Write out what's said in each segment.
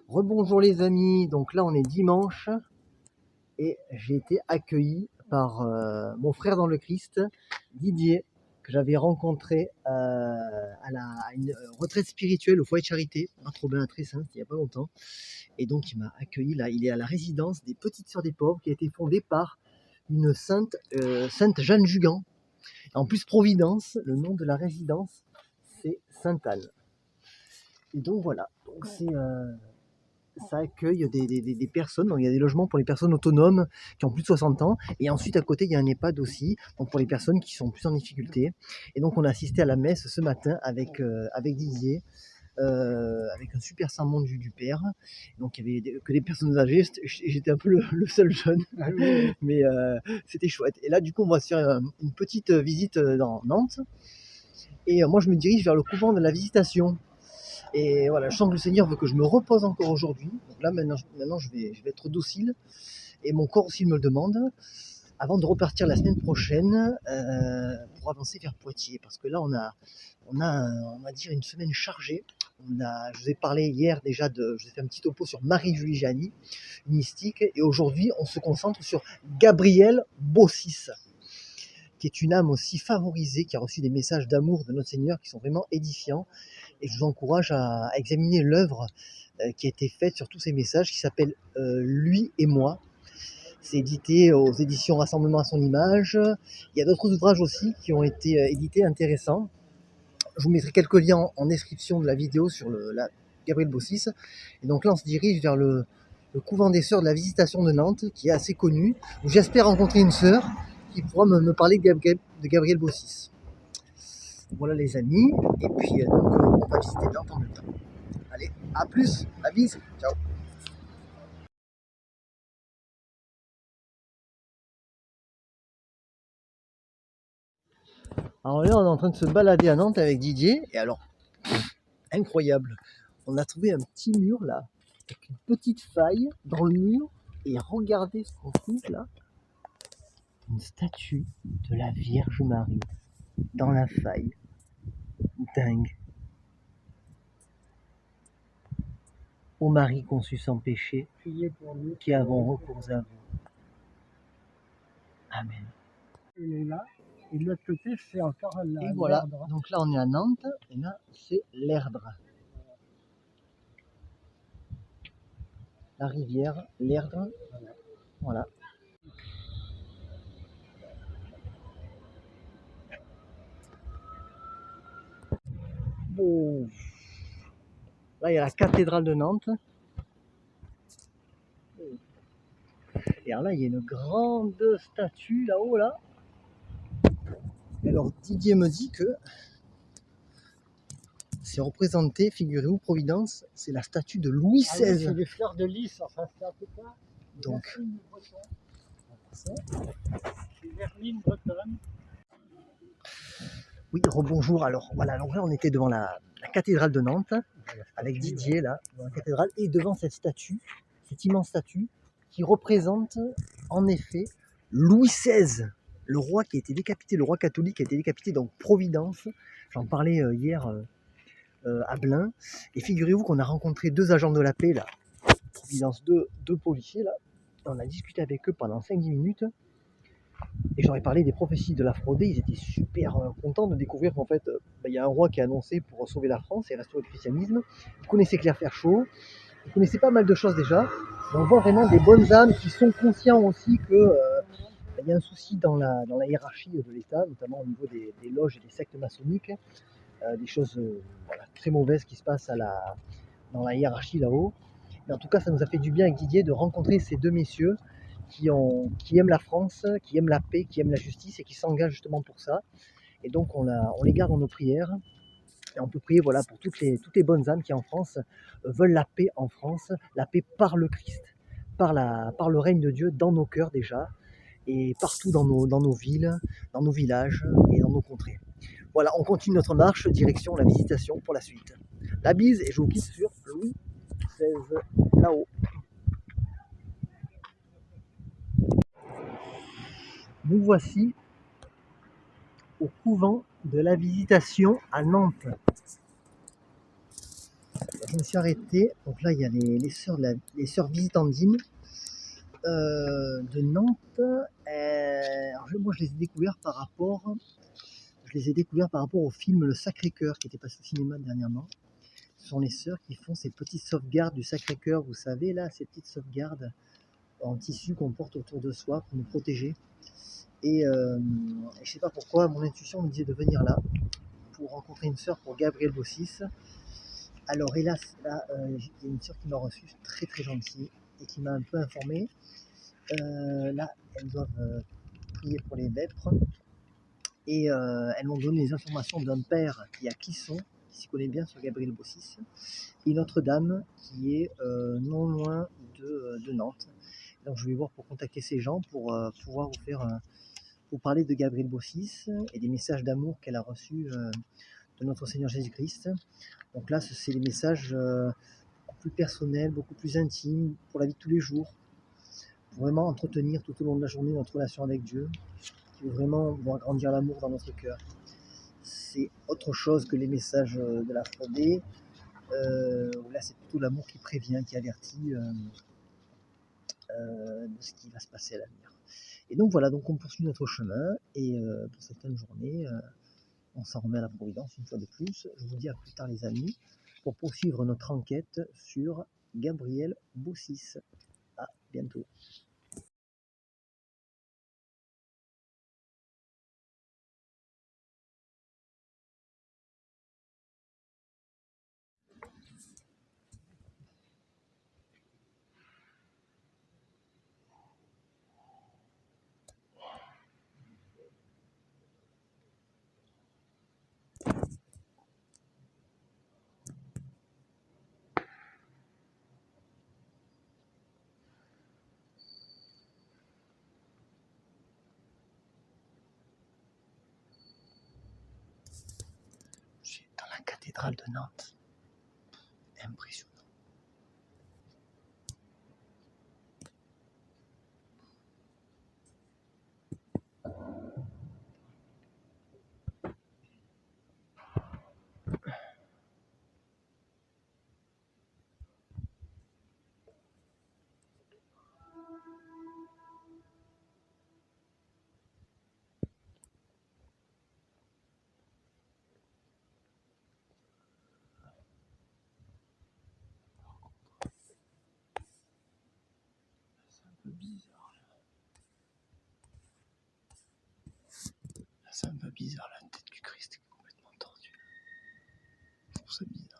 Rebonjour les amis, donc là on est dimanche et j'ai été accueilli par mon frère dans le Christ, Didier, que j'avais rencontré à une retraite spirituelle au foyer de charité, à Robin très saint, il n'y a pas longtemps. Et donc il m'a accueilli là, il est à la résidence des Petites Sœurs des Pauvres qui a été fondée par une sainte Jeanne Jugan. En plus Providence, le nom de la résidence c'est Sainte-Anne. Et donc voilà, donc ça accueille des personnes, donc il y a des logements pour les personnes autonomes qui ont plus de 60 ans, et ensuite à côté il y a un EHPAD aussi, donc pour les personnes qui sont plus en difficulté. Et donc on a assisté à la messe ce matin avec Didier, avec un super sermon du Père. Donc il y avait que des personnes âgées, j'étais un peu le seul jeune, mais c'était chouette. Et là du coup on va se faire une petite visite dans Nantes, et moi je me dirige vers le couvent de la Visitation. Et voilà, je sens que le Seigneur veut que je me repose encore aujourd'hui. Donc là, maintenant je vais être docile. Et mon corps aussi me le demande. Avant de repartir la semaine prochaine pour avancer vers Poitiers. Parce que là, on va dire, une semaine chargée. Je vous ai parlé hier déjà je vous ai fait un petit topo sur Marie-Julie Janis, une mystique. Et aujourd'hui, on se concentre sur Gabrielle Bossis, qui est une âme aussi favorisée, qui a reçu des messages d'amour de notre Seigneur qui sont vraiment édifiants. Et je vous encourage à examiner l'œuvre qui a été faite sur tous ces messages, qui s'appelle Lui et moi. C'est édité aux éditions Rassemblement à son image. Il y a d'autres ouvrages aussi qui ont été édités intéressants. Je vous mettrai quelques liens en description de la vidéo sur la Gabrielle Bossis. Et donc là, on se dirige vers le couvent des Sœurs de la Visitation de Nantes, qui est assez connu. J'espère rencontrer une sœur qui pourra me parler de Gabrielle Bossis. Voilà les amis, et puis donc on va visiter Nantes en même temps. Allez, à plus, la bise, ciao. Alors là on est en train de se balader à Nantes avec Didier, et alors, incroyable, on a trouvé un petit mur là, avec une petite faille dans le mur, et regardez ce qu'on trouve là, une statue de la Vierge Marie, dans la faille, dingue. Ô Marie conçue sans péché, priez pour nous qui avons recours à vous. Amen. Il est là, et de l'autre côté, c'est encore et voilà, donc là on est à Nantes, et là c'est l'Erdre. La rivière, l'Erdre, voilà. Bon. Là il y a la cathédrale de Nantes. Et alors là il y a une grande statue là-haut là. Et alors Didier me dit que c'est représenté, figurez-vous, Providence, c'est la statue de Louis XVI. Ah oui, c'est des fleurs de lys, enfin c'est un peu ça. Donc. C'est Verline bretonne. Oui, rebonjour. Alors voilà, donc là on était devant la cathédrale de Nantes, avec Didier là, devant la cathédrale, et devant cette statue, cette immense statue, qui représente en effet Louis XVI, le roi qui a été décapité, le roi catholique qui a été décapité, donc Providence. J'en parlais hier à Blain, et figurez-vous qu'on a rencontré deux agents de la paix là, Providence, deux policiers là, on a discuté avec eux pendant 5-10 minutes. Et j'aurais parlé des prophéties de la Frodée, ils étaient super contents de découvrir qu'en fait, il y a un roi qui a annoncé pour sauver la France et restaurer le christianisme. Ils connaissaient Claire Ferchaud, ils connaissaient pas mal de choses déjà. Et on voit vraiment des bonnes âmes qui sont conscients aussi que y a un souci dans la hiérarchie de l'État, notamment au niveau des loges et des sectes maçonniques, des choses voilà, très mauvaises qui se passent dans la hiérarchie là-haut. Mais en tout cas, ça nous a fait du bien avec Didier de rencontrer ces deux messieurs qui aiment la France, qui aiment la paix, qui aiment la justice et qui s'engagent justement pour ça. Et donc on les garde dans nos prières. Et on peut prier voilà, pour toutes les bonnes âmes qui en France veulent la paix en France, la paix par le Christ, par le règne de Dieu dans nos cœurs déjà, et partout dans nos villes, dans nos villages et dans nos contrées. Voilà, on continue notre marche, direction la Visitation pour la suite. La bise, et je vous quitte sur Louis XVI, là-haut. Nous voici au couvent de la Visitation à Nantes. je me suis arrêté. Donc là, il y a les sœurs visitandines de Nantes. Alors, moi, je les ai découverts par rapport au film Le Sacré-Cœur qui était passé au cinéma dernièrement. Ce sont les sœurs qui font ces petites sauvegardes du Sacré-Cœur, vous savez, là, ces petites sauvegardes en tissu qu'on porte autour de soi pour nous protéger. Et je sais pas pourquoi, mon intuition me disait de venir là pour rencontrer une sœur pour Gabriel Bossis. Alors hélas, là, il y a une sœur qui m'a reçu, très très gentille, et qui m'a un peu informé. Là, elles doivent prier pour les vêpres. Et elles m'ont donné les informations d'un père qui est à Clisson, qui s'y connaît bien sur Gabriel Bossis, et une autre dame qui est non loin de Nantes. Donc je vais voir pour contacter ces gens pour pouvoir vous parler de Gabriel Bossis et des messages d'amour qu'elle a reçus de notre Seigneur Jésus-Christ. Donc là, c'est des messages beaucoup plus personnels, beaucoup plus intimes pour la vie de tous les jours, pour vraiment entretenir tout au long de la journée notre relation avec Dieu, qui veut vraiment voir grandir l'amour dans notre cœur. C'est autre chose que les messages de la Frodée, où là c'est plutôt l'amour qui prévient, qui avertit de ce qui va se passer à l'avenir. Et donc voilà, donc on poursuit notre chemin, et pour cette fin de journée, on s'en remet à la Providence une fois de plus. Je vous dis à plus tard les amis, pour poursuivre notre enquête sur Gabriel Bossis. À bientôt. Dans la cathédrale de Nantes. Impressionnant. C'est un peu bizarre, la tête du Christ est complètement tordue. Je trouve ça bizarre.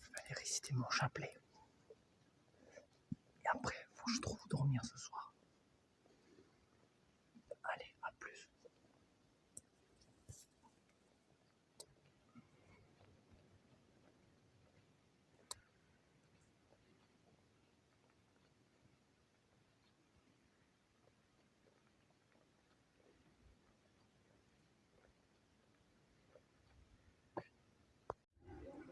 Je vais aller réciter mon chapelet. Et après, faut que je trouve où dormir ce soir. Allez, à plus.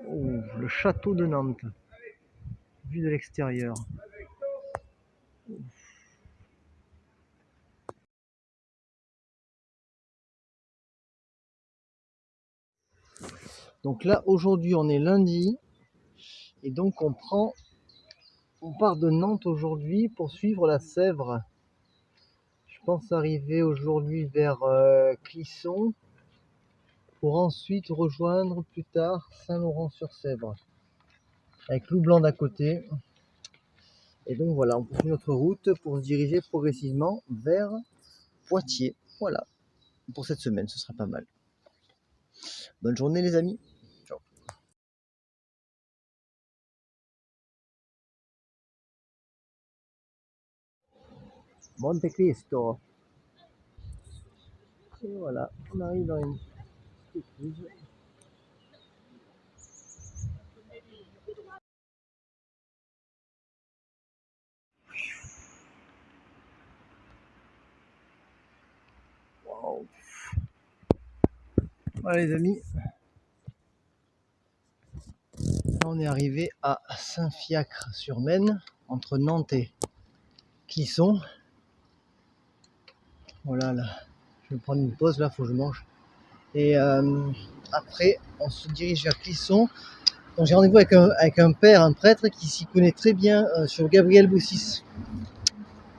Oh, le château de Nantes, vu de l'extérieur. Donc là, aujourd'hui, on est lundi, et donc on part de Nantes aujourd'hui pour suivre la Sèvre. Je pense arriver aujourd'hui vers Clisson, pour ensuite rejoindre plus tard Saint-Laurent-sur-Sèvre, avec Loublanc d'à côté. Et donc voilà, on poursuit notre route pour se diriger progressivement vers Poitiers. Voilà, pour cette semaine, ce sera pas mal. Bonne journée les amis. Ciao. Monte Cristo. Et voilà, on arrive dans une petite écluse. Voilà les amis, là, on est arrivé à Saint-Fiacre-sur-Maine, entre Nantes et Clisson. Voilà, là, je vais prendre une pause, là, faut que je mange. Et après, on se dirige vers Clisson. Donc j'ai rendez-vous avec un père, un prêtre qui s'y connaît très bien sur Gabriel Bossis.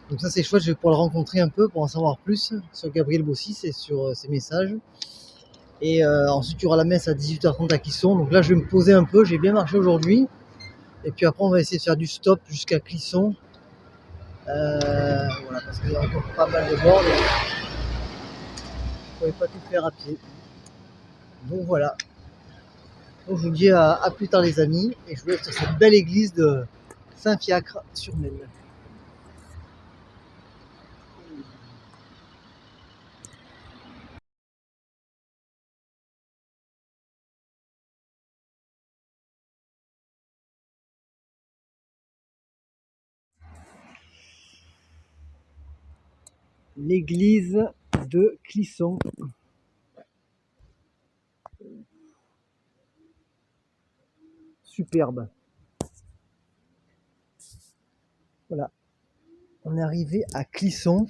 Donc ça c'est chouette, je vais pouvoir le rencontrer un peu pour en savoir plus sur Gabriel Bossis et sur ses messages. Et ensuite il y aura la messe à 18h30 à Clisson. Donc là je vais me poser un peu, j'ai bien marché aujourd'hui. Et puis après on va essayer de faire du stop jusqu'à Clisson. Voilà, parce qu'il y a encore pas mal de bornes. Je ne pouvais pas tout faire à pied. Donc voilà. Donc je vous dis à plus tard les amis. Et je vous laisse sur cette belle église de Saint-Fiacre-sur-Maine. L'église de Clisson. Superbe. Voilà. On est arrivé à Clisson.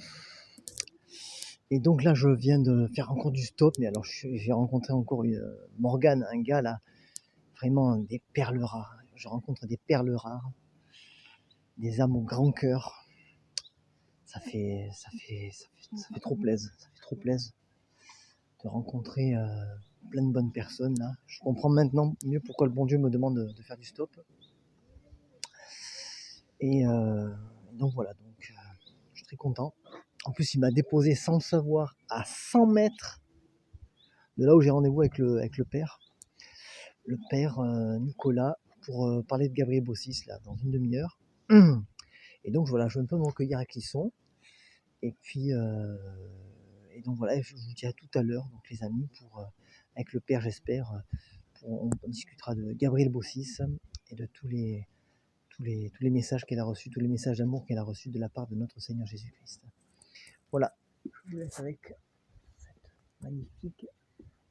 Et donc là, je viens de faire encore du stop. Mais alors, j'ai rencontré encore Morgane, un gars là, vraiment des perles rares. Je rencontre des perles rares, des âmes au grand cœur. Ça fait trop plaisir. Ça fait trop plaisir de rencontrer plein de bonnes personnes là. Je comprends maintenant mieux pourquoi le bon Dieu me demande de faire du stop. Et donc voilà, je suis très content. En plus, il m'a déposé sans le savoir à 100 mètres de là où j'ai rendez-vous avec le père Nicolas, pour parler de Gabriel Bossis là, dans une demi-heure. Et donc voilà, je viens un peu me recueillir à Clisson. Et puis, et donc voilà, je vous dis à tout à l'heure, donc les amis, avec le père, j'espère, on discutera de Gabriel Bossis et de tous les messages qu'elle a reçus, tous les messages d'amour qu'elle a reçus de la part de notre Seigneur Jésus-Christ. Voilà, je vous laisse avec cette magnifique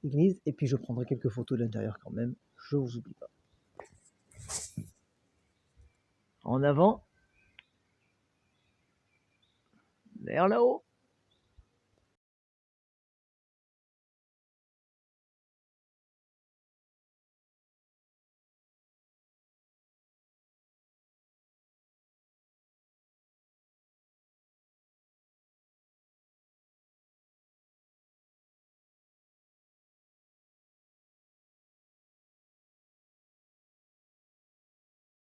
église, et puis je prendrai quelques photos de l'intérieur quand même, je vous oublie pas. En avant, vers là-haut.